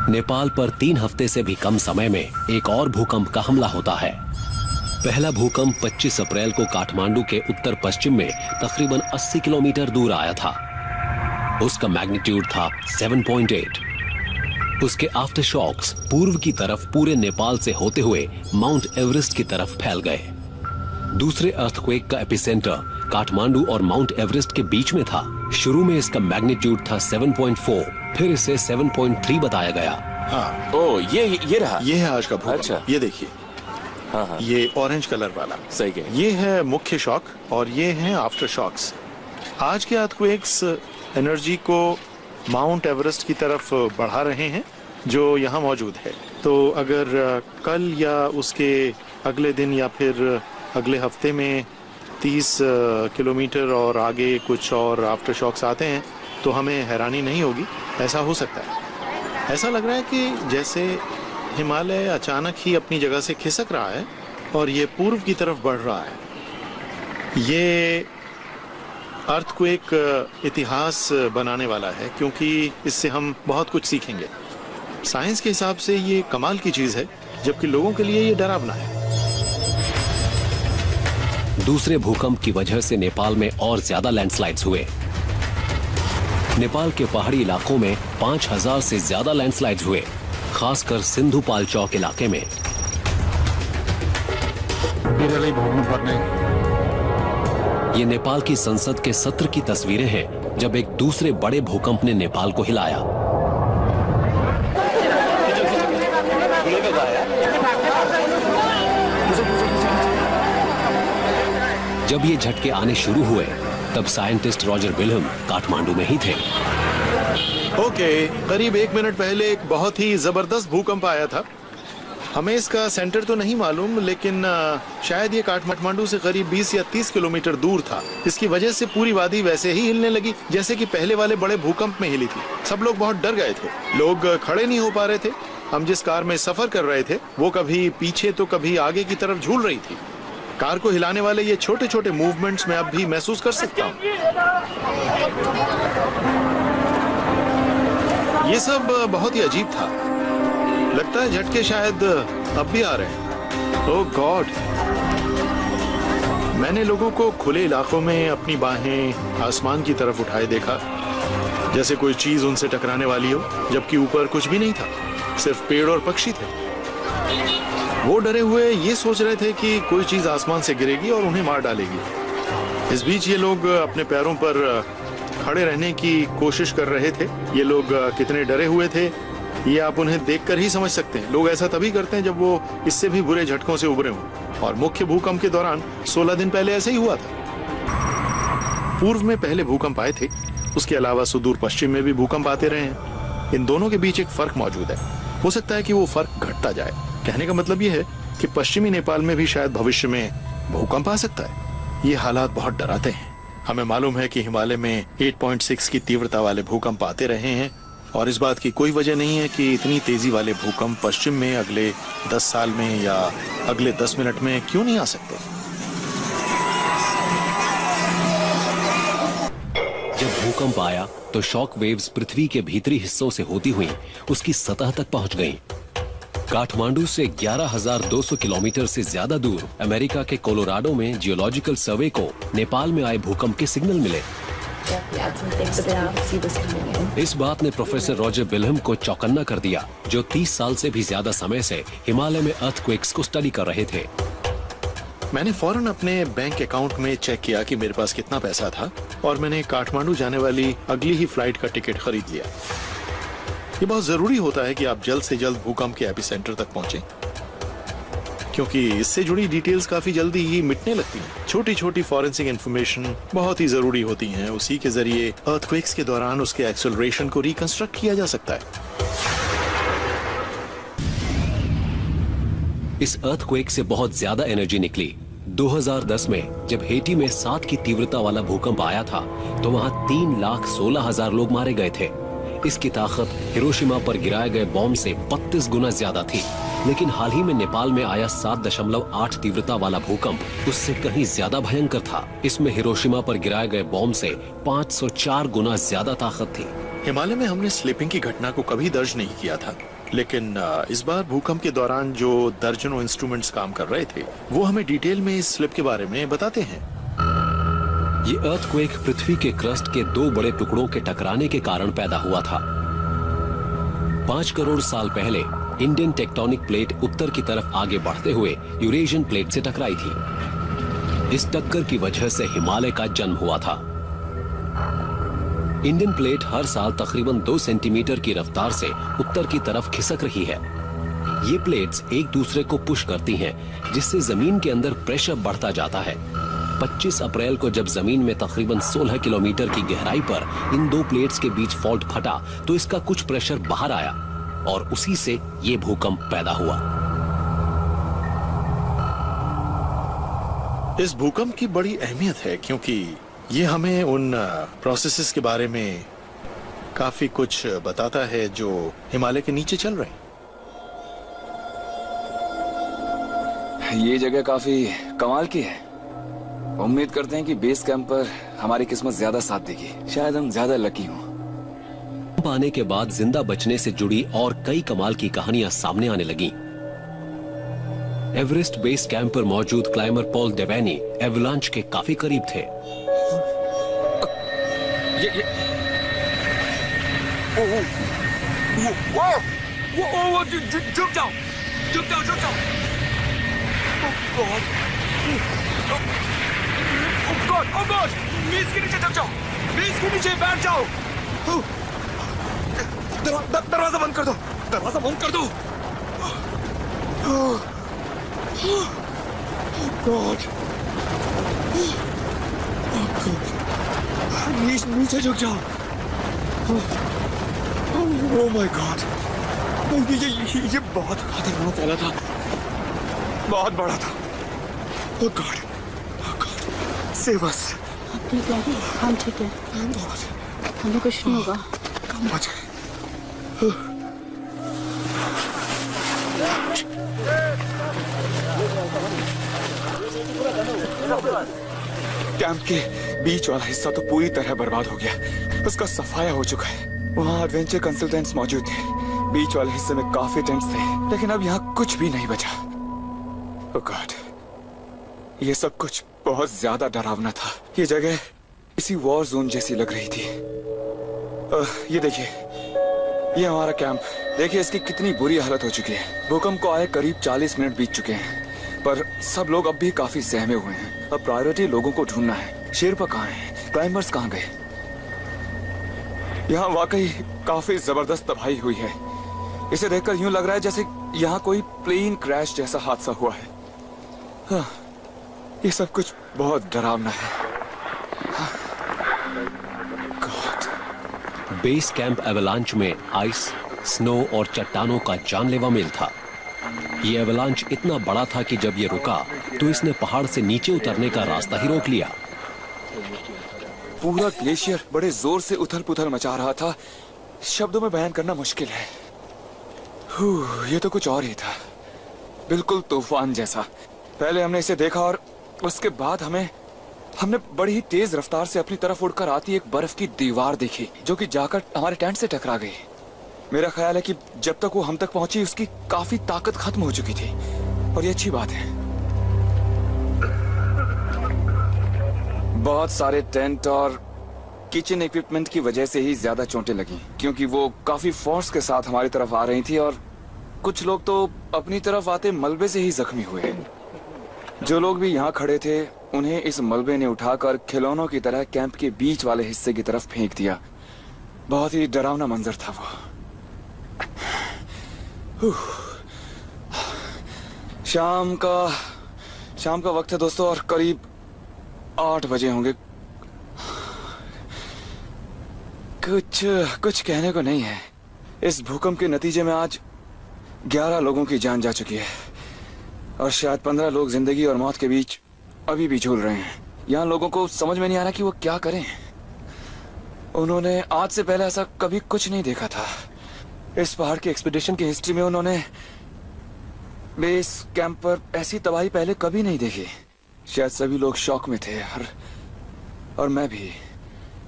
नेपाल पर 3 हफ्ते से भी कम समय में एक और भूकंप का हमला होता है। पहला भूकंप 25 अप्रैल को काठमांडू के उत्तर पश्चिम में तकरीबन 80 किलोमीटर दूर आया था। उसका मैग्नीट्यूड था 7.8। उसके आफ्टर शॉक्स पूर्व की तरफ पूरे नेपाल से होते हुए माउंट एवरेस्ट की तरफ फैल गए। दूसरे अर्थक्वेक का एपिसेंटर काठमांडू और माउंट एवरेस्ट के बीच में था। शुरू में इसका मैग्नीट्यूड था 7.4, फिर इसे 7.3 बताया गया। हाँ, ओ ये रहा। ये है आज का भूकंप। अच्छा। ये देखिए, हाँ। ये ऑरेंज कलर वाला सही है। ये है मुख्य शॉक और ये है आफ्टर शॉक्स। आज के अर्थक्वेक्स एनर्जी को माउंट एवरेस्ट की तरफ बढ़ा रहे हैं जो यहाँ मौजूद है। तो अगर कल या उसके अगले दिन या फिर अगले हफ्ते में 30 किलोमीटर और आगे कुछ और आफ्टर शॉक्स आते हैं तो हमें हैरानी नहीं होगी। ऐसा हो सकता है। ऐसा लग रहा है कि जैसे हिमालय अचानक ही अपनी जगह से खिसक रहा है और ये पूर्व की तरफ बढ़ रहा है। ये अर्थक्वेक इतिहास बनाने वाला है क्योंकि इससे हम बहुत कुछ सीखेंगे। साइंस के हिसाब से ये कमाल की चीज है, जबकि लोगों के लिए ये डरावना है। दूसरे भूकंप की वजह से नेपाल में और ज्यादा लैंडस्लाइड्स हुए। नेपाल के पहाड़ी इलाकों में 5000 से ज्यादा लैंडस्लाइड्स हुए, खासकर सिंधु पाल्चौक इलाके में। ये नेपाल की संसद के सत्र की तस्वीरें हैं जब एक दूसरे बड़े भूकंप ने नेपाल को हिलाया। जब ये झटके आने शुरू हुए तब साइंटिस्ट रॉजर विल्हम काठमांडू में ही थे। ओके, करीब 1 मिनट पहले एक बहुत ही जबरदस्त भूकंप आया था। हमें इसका सेंटर तो नहीं मालूम, लेकिन शायद ये काठमांडू से करीब 20 या 30 किलोमीटर दूर था। इसकी वजह से पूरी वादी वैसे ही हिलने लगी जैसे कि पहले वाले बड़े भूकंप में हिली थी। सब लोग बहुत डर गए थे। लोग खड़े नहीं हो पा रहे थे। हम जिस कार में सफर कर रहे थे वो कभी पीछे तो कभी आगे की तरफ झूल रही थी। कार को हिलाने वाले ये छोटे छोटे मूवमेंट्स मैं अब भी महसूस कर सकता हूँ। ये सब बहुत ही अजीब था। लगता है झटके शायद अब भी आ रहे हैं। ओह गॉड! मैंने लोगों को खुले इलाकों में अपनी बाहें आसमान की तरफ उठाए देखा, जैसे कोई चीज उनसे टकराने वाली हो, जबकि ऊपर कुछ भी नहीं था, सिर्फ पेड़ और पक्षी थे। वो डरे हुए ये सोच रहे थे कि कोई चीज आसमान से गिरेगी और उन्हें मार डालेगी। इस बीच ये लोग अपने पैरों पर खड़े रहने की कोशिश कर रहे थे। ये लोग कितने डरे हुए थे ये आप उन्हें देखकर ही समझ सकते हैं। लोग ऐसा तभी करते हैं जब वो इससे भी बुरे झटकों से उबरे हों। और मुख्य भूकंप के दौरान 16 दिन पहले ऐसे ही हुआ था। पूर्व में पहले भूकंप आए थे, उसके अलावा सुदूर पश्चिम में भी भूकंप आते रहे हैं। इन दोनों के बीच एक फर्क मौजूद है। हो सकता है कि वो फर्क घटता जाए। कहने का मतलब ये है कि पश्चिमी नेपाल में भी शायद भविष्य में भूकंप आ सकता है। ये हालात बहुत डराते हैं। हमें मालूम है कि हिमालय में 8.6 की तीव्रता वाले भूकंप आते रहे हैं और इस बात की कोई वजह नहीं है कि इतनी तेजी वाले भूकंप पश्चिम में अगले 10 साल में या अगले 10 मिनट में क्यों नहीं आ सकते। जब भूकंप आया तो शॉक वेव्स पृथ्वी के भीतरी हिस्सों से होती हुई उसकी सतह तक पहुंच गईं। काठमांडू से 11,200 किलोमीटर से ज्यादा दूर अमेरिका के कोलोराडो में जियोलॉजिकल सर्वे को नेपाल में आए भूकंप के सिग्नल मिले। इस बात ने प्रोफेसर रॉजर विल्हम को चौकन्ना कर दिया, जो 30 साल से भी ज्यादा समय से हिमालय में अर्थक्वेक्स को स्टडी कर रहे थे। मैंने फौरन अपने बैंक अकाउंट में चेक किया कि मेरे पास कितना पैसा था और मैंने काठमांडू जाने वाली अगली ही फ्लाइट का टिकट खरीद लिया। ये बहुत जरूरी होता है कि आप जल्द से जल्द भूकंप के एपिसेंटर तक पहुंचे, क्योंकि इससे जुड़ी डिटेल्स काफी जल्दी ही मिटने लगती हैं। छोटी छोटी फॉरेंसिक इंफॉर्मेशन बहुत ही जरूरी होती हैं। उसी के जरिए अर्थक्वेक्स के दौरान उसके एक्सेलरेशन को रिकंस्ट्रक्ट किया जा सकता है। इस अर्थक्वेक से बहुत ज्यादा एनर्जी निकली। 2010 में जब हेटी में 7 की तीव्रता वाला भूकंप आया था तो वहां 3,16,000 लोग मारे गए थे। इसकी ताकत हिरोशिमा पर गिराए गए बॉम्ब से 32 गुना ज्यादा थी। लेकिन हाल ही में नेपाल में आया 7.8 तीव्रता वाला भूकंप उससे कहीं ज्यादा भयंकर था। इसमें हिरोशिमा पर गिराए गए बॉम्ब से 504 गुना ज्यादा ताकत थी। हिमालय में हमने स्लिपिंग की घटना को कभी दर्ज नहीं किया था, लेकिन इस बार भूकंप के दौरान जो दर्जनों इंस्ट्रूमेंट्स काम कर रहे थे वो हमें डिटेल में इस स्लिप के बारे में बताते हैं। ये अर्थक्वेक पृथ्वी के क्रस्ट के दो बड़े टुकड़ों के टकराने के कारण पैदा हुआ था। 5 करोड़ साल पहले इंडियन टेक्टोनिक प्लेट उत्तर की तरफ आगे बढ़ते हुए यूरेशियन प्लेट से टकराई थी। इस टक्कर की वजह से हिमालय का जन्म हुआ था। इंडियन प्लेट हर साल तकरीबन 2 सेंटीमीटर की रफ्तार से उत्तर की तरफ खिसक रही है। ये प्लेट्स एक दूसरे को पुश करती हैं, जिससे जमीन के अंदर प्रेशर बढ़ता जाता है। 25 अप्रैल को जब जमीन में तकरीबन 16 किलोमीटर की गहराई पर इन दो प्लेट्स के बीच फॉल्ट फटा तो इसका कुछ प्रेशर बाहर आया और उसी से ये भूकंप पैदा हुआ। इस भूकंप की बड़ी अहमियत है क्योंकि ये हमें उन प्रोसेसेस के बारे में काफी कुछ बताता है जो हिमालय के नीचे चल रहे हैं। ये जगह काफी कमाल की है। उम्मीद करते हैं कि बेस कैंप पर हमारी किस्मत ज्यादा साथ देगी। शायद हम ज्यादा लकी हों। भूकंप आने के बाद जिंदा बचने से जुड़ी और कई कमाल की कहानियां सामने आने लगीं। एवरेस्ट बेस कैंप पर मौजूद क्लाइंबर पॉल डेवेनी एवलांच के काफी करीब थे। Oh God! मीज के नीचे जम जाओ, मीज के नीचे बैठ जाओ। दरवाजा बंद कर दो, दरवाजा बंद कर दो। God! नीचे झुक जाओ। Oh my God! ये बहुत खतरनाक वाला था, बहुत बड़ा था। Oh God! Save us. ठीक है, हम ठीक है, हमें कुछ नहीं होगा। हम बच गए। कैंप के बीच वाला हिस्सा तो पूरी तरह बर्बाद हो गया। उसका सफाया हो चुका है। वहाँ एडवेंचर कंसल्टेंट्स मौजूद थे। बीच वाले हिस्से में काफी टेंट्स थे, लेकिन अब यहाँ कुछ भी नहीं बचा। Oh God! ये सब कुछ बहुत ज्यादा डरावना था। ये जगह किसी वॉर जोन जैसी लग रही थी। ये देखिए, ये हमारा कैंप। देखिए इसकी कितनी बुरी हालत हो चुकी है। भूकंप को आए करीब 40 मिनट बीत चुके हैं, पर सब लोग अब भी काफी सहमे हुए हैं। अब प्रायोरिटी लोगों को ढूंढना है। शेरपा कहाँ हैं? क्लाइंबर्स कहाँ गए? यहाँ वाकई काफी जबरदस्त तबाही हुई है। इसे देखकर यूं लग रहा है जैसे यहाँ कोई प्लेन क्रैश जैसा हादसा हुआ है। हाँ, ये सब कुछ बहुत डरावना है। बेस कैंप एवलांच में आइस, स्नो और चट्टानों का जानलेवा मेल था। ये एवलांच इतना बड़ा था कि जब ये रुका तो इसने पहाड़ से नीचे उतरने का रास्ता ही रोक लिया। पूरा ग्लेशियर बड़े जोर से उथल पुथल मचा रहा था। शब्दों में बयान करना मुश्किल है। ये तो कुछ और ही था, बिल्कुल तूफान जैसा। पहले हमने इसे देखा और उसके बाद हमने बड़ी ही तेज रफ्तार से अपनी तरफ उड़कर आती एक बर्फ की दीवार देखी, जो कि जाकर हमारे टेंट से टकरा गई। मेरा ख्याल है कि जब तक वो हम तक पहुंची उसकी काफी ताकत खत्म हो चुकी थी, और ये अच्छी बात है। बहुत सारे टेंट और किचन इक्विपमेंट की वजह से ही ज्यादा चोटें लगी, क्योंकि वो काफी फोर्स के साथ हमारी तरफ आ रही थी, और कुछ लोग तो अपनी तरफ आते मलबे से ही जख्मी हुए। जो लोग भी यहाँ खड़े थे उन्हें इस मलबे ने उठाकर खिलौनों की तरह कैंप के बीच वाले हिस्से की तरफ फेंक दिया। बहुत ही डरावना मंजर था वो। शाम का वक्त है दोस्तों, और करीब 8 बजे होंगे। कुछ कहने को नहीं है। इस भूकंप के नतीजे में आज 11 लोगों की जान जा चुकी है, और शायद 15 लोग जिंदगी और मौत के बीच अभी भी झूल रहे हैं। यहाँ लोगों को समझ में नहीं आ रहा कि वो क्या करें। उन्होंने आज से पहले ऐसा कभी कुछ नहीं देखा था। इस पहाड़ की एक्सपीडिशन की हिस्ट्री में उन्होंने बेस कैंप पर ऐसी तबाही पहले कभी नहीं देखी। शायद सभी लोग शॉक में थे, और मैं भी।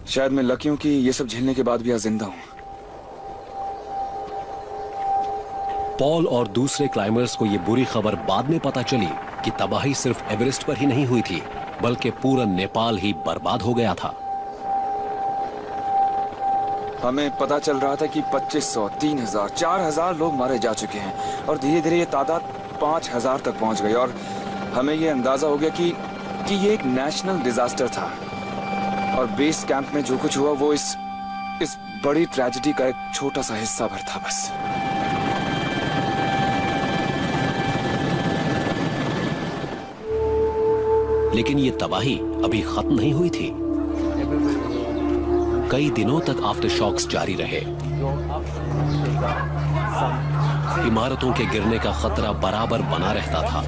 शायद मैं लकी हूं कि ये सब झेलने के बाद भी आज जिंदा हूं। पॉल और दूसरे क्लाइंबर्स को ये बुरी खबर बाद में पता चली कि तबाही सिर्फ एवरेस्ट पर ही नहीं हुई थी, बल्कि पूरा नेपाल ही बर्बाद हो गया था। हमें पता चल रहा था कि 2500, 3000, 4000 लोग मारे जा चुके हैं और धीरे धीरे ये तादाद 5000 तक पहुंच गई और हमें ये अंदाजा हो गया कि ये एक नेशनल डिजास्टर था और बेस कैंप में जो कुछ हुआ वो इस बड़ी ट्रेजेडी का एक छोटा सा हिस्सा भर था बस। लेकिन ये तबाही अभी खत्म नहीं हुई थी। कई दिनों तक आफ्टर शॉक्स जारी रहे। इमारतों के गिरने का खतरा बराबर बना रहता था।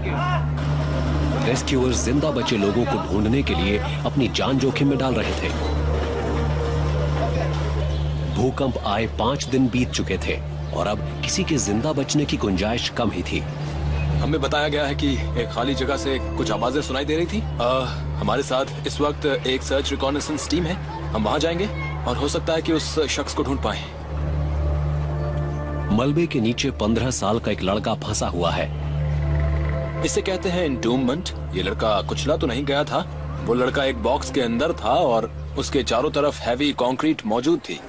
रेस्क्यूअर्स जिंदा बचे लोगों को ढूंढने के लिए अपनी जान जोखिम में डाल रहे थे। भूकंप आए 5 दिन बीत चुके थे और अब किसी के जिंदा बचने की गुंजाइश कम ही थी। हमें बताया गया है कि एक खाली जगह से कुछ आवाजें सुनाई दे रही थी। हमारे साथ इस वक्त एक सर्च रिकॉनेसेंस टीम है। हम वहां जाएंगे और हो सकता है कि उस शख्स को ढूंढ पाएं। मलबे के नीचे 15 साल का एक लड़का फंसा हुआ है। इसे कहते हैं एंटोम्बमेंट। ये लड़का कुचला तो नहीं गया था। वो लड़का एक बॉक्स के अंदर था और उसके चारों तरफ हैवी कंक्रीट मौजूद थी।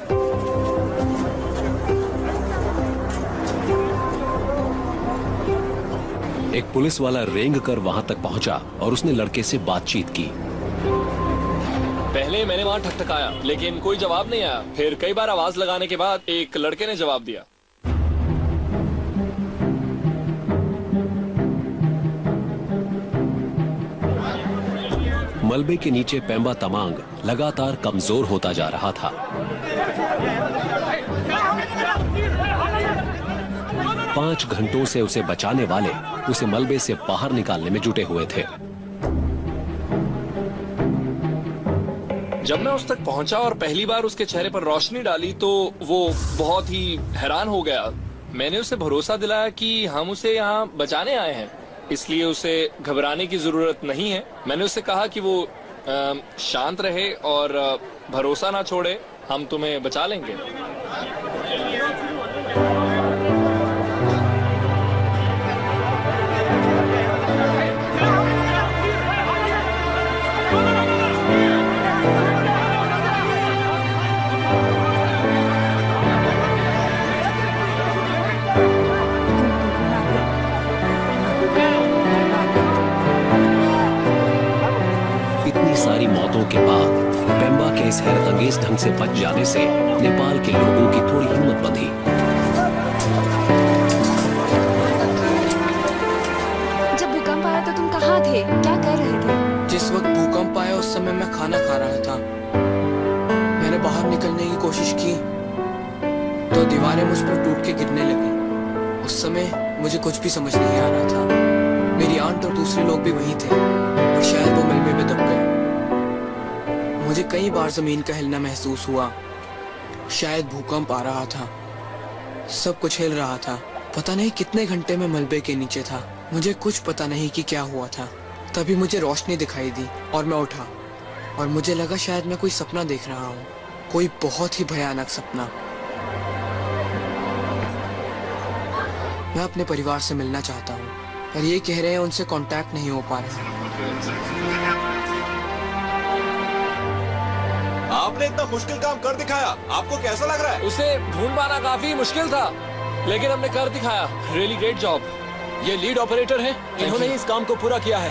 एक पुलिस वाला रेंग कर वहां तक पहुंचा और उसने लड़के से बातचीत की। पहले मैंने वहां ठकठकाया लेकिन कोई जवाब नहीं आया। फिर कई बार आवाज लगाने के बाद एक लड़के ने जवाब दिया। मलबे के नीचे पेम्बा तमांग लगातार कमजोर होता जा रहा था। पांच घंटों से उसे बचाने वाले उसे मलबे से बाहर निकालने में जुटे हुए थे। जब मैं उस तक पहुंचा और पहली बार उसके चेहरे पर रोशनी डाली तो वो बहुत ही हैरान हो गया। मैंने उसे भरोसा दिलाया कि हम उसे यहाँ बचाने आए हैं, इसलिए उसे घबराने की जरूरत नहीं है। मैंने उसे कहा कि वो शांत रहे और भरोसा ना छोड़े, हम तुम्हें बचा लेंगे। सारी मौतों के बाद पेम्बा के इस हैरतअंगेज ढंग से बच जाने से नेपाल के लोगों की थोड़ी हिम्मत बंधी। जब भूकंप आया तो तुम कहाँ थे, क्या कर रहे थे? जिस वक्त भूकंप आया उस समय मैं खाना खा रहा था। मैंने बाहर निकलने की कोशिश की तो दीवारें मुझ पर टूट के गिरने लगी। उस समय मुझे कुछ भी समझ नहीं आ रहा था। मेरी आंट और दूसरे लोग भी वहीं थे और शायद वो मलबे में दब गए। मुझे कई बार जमीन का हिलना महसूस हुआ। शायद भूकंप आ रहा था। सब कुछ हिल रहा था। पता नहीं कितने घंटे में मलबे के नीचे था। मुझे कुछ पता नहीं कि क्या हुआ था। तभी मुझे रोशनी दिखाई दी और मैं उठा और मुझे लगा शायद मैं कोई सपना देख रहा हूँ, कोई बहुत ही भयानक सपना। मैं अपने परिवार से मिलना चाहता हूँ पर ये कह रहे हैं उनसे कांटेक्ट नहीं हो पा रहा। आपने इतना मुश्किल काम कर दिखाया, आपको कैसा लग रहा है? उसे ढूंढ पाना काफी मुश्किल था लेकिन हमने कर दिखाया। Really great job. ये लीड ऑपरेटर हैं, इन्होंने इस काम को पूरा किया है।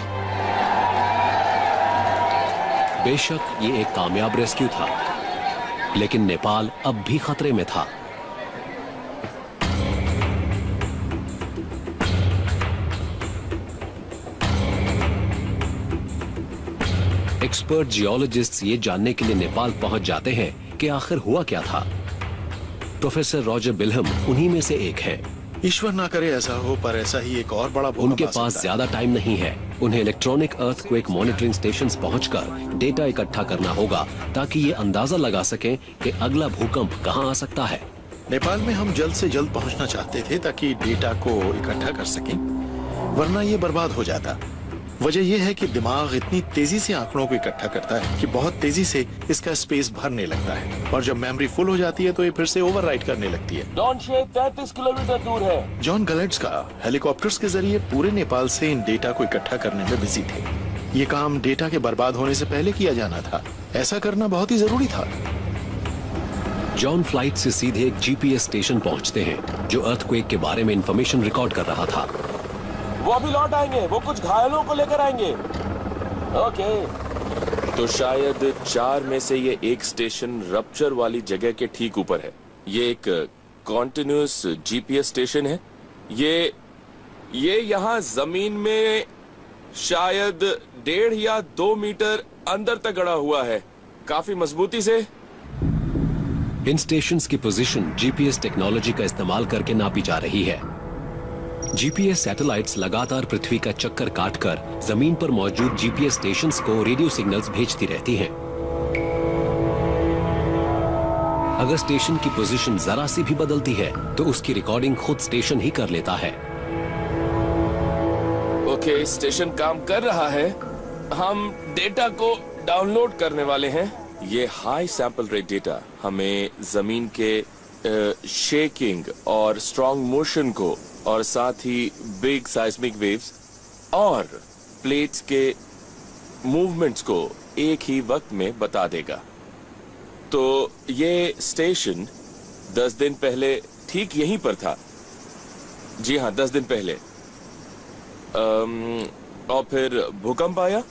बेशक ये एक कामयाब रेस्क्यू था, लेकिन नेपाल अब भी खतरे में था। एक्सपर्ट जियोलॉजिस्ट्स ये जानने के लिए नेपाल पहुंच जाते हैं कि आखिर हुआ क्या था। प्रोफेसर रॉजर बिल्हम उन्हीं में से एक हैं। ईश्वर ना करे ऐसा हो, पर ऐसा ही एक और बड़ा भूकंप उनके आ सकता पास है। ज्यादा टाइम नहीं है। उन्हें इलेक्ट्रॉनिक अर्थक्वेक मॉनिटरिंग स्टेशंस पहुंचकर डेटा इकट्ठा करना होगा ताकि ये अंदाजा लगा सकें कि अगला भूकंप कहां आ सकता है। नेपाल में हम जल्द से जल्द पहुंचना चाहते थे ताकि डेटा को इकट्ठा कर सकें, वरना ये बर्बाद हो जाता। वजह यह है कि दिमाग इतनी तेजी से आंकड़ों को इकट्ठा करता है कि बहुत तेजी से इसका स्पेस भरने लगता है, और जब मेमोरी फुल हो जाती है तो ये फिर से ओवरराइट करने लगती है। डॉन शे 33 किलोमीटर दूर है। जॉन गलेट्स का हेलीकॉप्टर्स के जरिए पूरे नेपाल से इन डेटा को इकट्ठा करने में बिजी थे। ये काम डेटा के बर्बाद होने से पहले किया जाना था। ऐसा करना बहुत ही जरूरी था। जॉन फ्लाइट से सीधे एक जीपीएस स्टेशन पहुंचते हैं जो अर्थक्वेक के बारे में इंफॉर्मेशन रिकॉर्ड कर रहा था। वो अभी लौट आएंगे, वो कुछ घायलों को लेकर आएंगे। ओके। तो शायद 4 में से ये एक स्टेशन रप्चर वाली जगह के ठीक ऊपर है। ये एक कॉन्टिन्यूस जीपीएस स्टेशन है। ये यहाँ जमीन में शायद 1.5 या 2 मीटर अंदर तक गड़ा हुआ है, काफी मजबूती से। इन स्टेशंस की पोजीशन जीपीएस टेक्नोलॉजी का इस्तेमाल करके नापी जा रही है। जीपीएस सैटेलाइट्स लगातार पृथ्वी का चक्कर काटकर जमीन पर मौजूद जीपीएस स्टेशंस को रेडियो सिग्नल्स भेजती रहती हैं। अगर स्टेशन की पोजीशन जरा सी भी बदलती है तो उसकी रिकॉर्डिंग खुद स्टेशन ही कर लेता है। ओके, स्टेशन काम कर रहा है। हम डेटा को डाउनलोड करने वाले हैं। ये हाई सैंपल रेट डेटा हमें जमीन के शेकिंग और स्ट्रॉन्ग मोशन को, और साथ ही बिग साइस्मिक वेव्स और प्लेट्स के मूवमेंट्स को एक ही वक्त में बता देगा। तो ये स्टेशन 10 दिन पहले ठीक यहीं पर था। जी हाँ, 10 दिन पहले। और फिर भूकंप आया।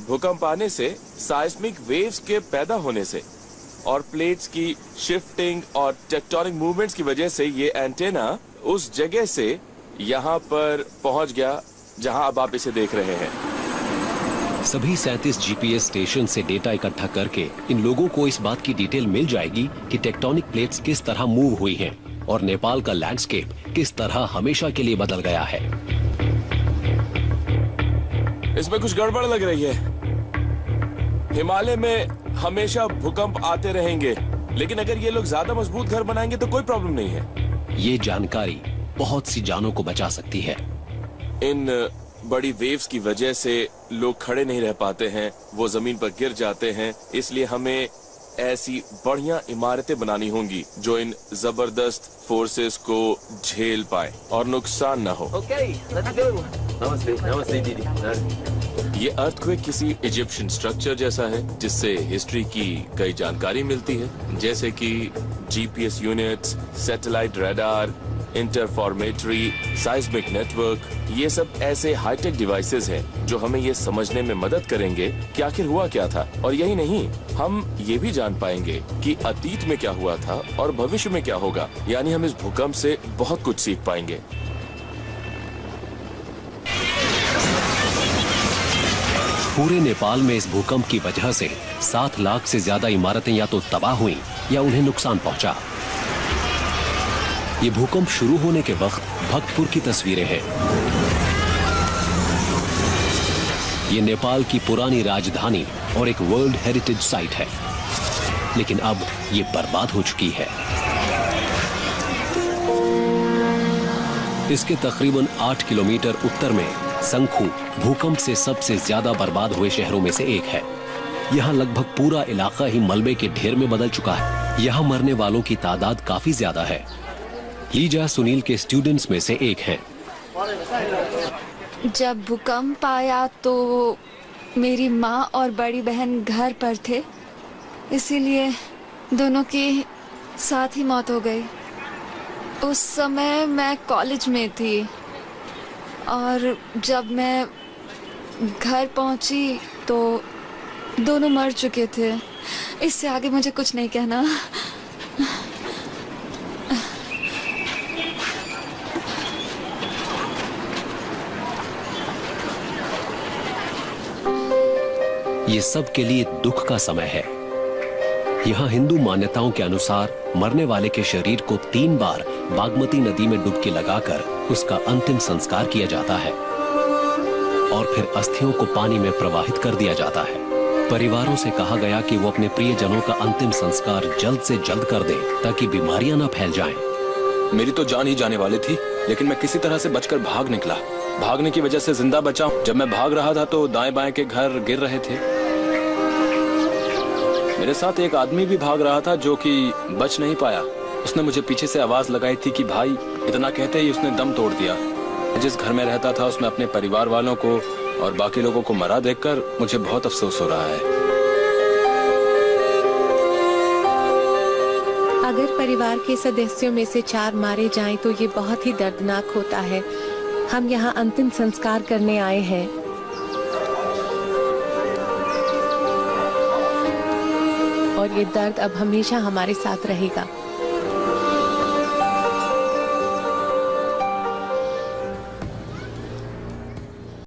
भूकंप आने से साइस्मिक वेव्स के पैदा होने से और प्लेट्स की शिफ्टिंग और टेक्टोनिक मूवमेंट्स की वजह से ये एंटेना उस जगह से यहाँ पर पहुंच गया जहां अब आप इसे देख रहे हैं। सभी 37 जीपीएस स्टेशन से डेटा इकट्ठा करके इन लोगों को इस बात की डिटेल मिल जाएगी कि टेक्टोनिक प्लेट्स किस तरह मूव हुई हैं और नेपाल का लैंडस्केप किस तरह हमेशा के लिए बदल गया है। इसमें कुछ गड़बड़ लग रही है। हिमालय में हमेशा भूकंप आते रहेंगे, लेकिन अगर ये लोग ज्यादा मजबूत घर बनाएंगे तो कोई प्रॉब्लम नहीं है। ये जानकारी बहुत सी जानों को बचा सकती है। इन बड़ी वेव्स की वजह से लोग खड़े नहीं रह पाते हैं, वो जमीन पर गिर जाते हैं। इसलिए हमें ऐसी बढ़िया इमारतें बनानी होंगी जो इन जबरदस्त फोर्सेस को झेल पाए और नुकसान न हो। नमस्ते नमस्ते दीदी। ये अर्थक्वेक किसी इजिप्शियन स्ट्रक्चर जैसा है जिससे हिस्ट्री की कई जानकारी मिलती है, जैसे कि GPS units, satellite radar, interferometry, seismic network. ये सब ऐसे हाईटेक डिवाइसेस हैं जो हमें ये समझने में मदद करेंगे कि आखिर हुआ क्या था। और यही नहीं, हम ये भी जान पाएंगे कि अतीत में क्या हुआ था और भविष्य में क्या होगा। यानी हम इस भूकंप से बहुत कुछ सीख पाएंगे। पूरे नेपाल में इस भूकंप की वजह से 7 लाख से ज्यादा इमारतें या तो तबाह हुई या उन्हें नुकसान पहुंचा। ये भूकंप शुरू होने के वक्त भक्तपुर की तस्वीरें हैं। ये नेपाल की पुरानी राजधानी और एक वर्ल्ड हेरिटेज साइट है, लेकिन अब ये बर्बाद हो चुकी है। इसके तकरीबन 8 किलोमीटर उत्तर में संखू भूकंप से सबसे ज्यादा बर्बाद हुए शहरों में से एक है। यहाँ लगभग पूरा इलाका ही मलबे के ढेर में बदल चुका है। यहाँ मरने वालों की तादाद काफी ज्यादा है। लीजा सुनील के स्टूडेंट्स में से एक है। जब भूकंप आया तो मेरी माँ और बड़ी बहन घर पर थे, इसीलिए दोनों की साथ ही मौत हो गई। उस समय मैं कॉलेज में थी और जब मैं घर पहुंची तो दोनों मर चुके थे। इससे आगे मुझे कुछ नहीं कहना। ये सब के लिए दुख का समय है। यहाँ हिंदू मान्यताओं के अनुसार मरने वाले के शरीर को 3 बार बागमती नदी में डुबकी लगाकर उसका अंतिम संस्कार किया जाता है और फिर अस्थियों को पानी में प्रवाहित कर दिया जाता है। परिवारों से कहा गया कि वो अपने प्रियजनों का अंतिम संस्कार जल्द से जल्द कर दें ताकि बीमारियां न फैल जाएं। मेरी तो जान ही जाने वाली थी। लेकिन मैं किसी तरह से बचकर भाग निकला। भागने की वजह से जिंदा बचा। जब मैं भाग रहा था तो दाएं बाएं के घर गिर रहे थे। मेरे साथ एक आदमी भी भाग रहा था जो कि बच नहीं पाया। उसने मुझे पीछे से आवाज लगाई थी कि भाई। इतना कहते ही उसने दम तोड़ दिया। जिस घर में रहता था उसमें अपने परिवार वालों को और बाकी लोगों को मरा देखकर मुझे बहुत अफसोस हो रहा है। अगर परिवार के सदस्यों में से 4 मारे जाएं तो ये बहुत ही दर्दनाक होता है। हम यहाँ अंतिम संस्कार करने आए हैं। और ये दर्द अब हमेशा हमारे साथ रहेगा।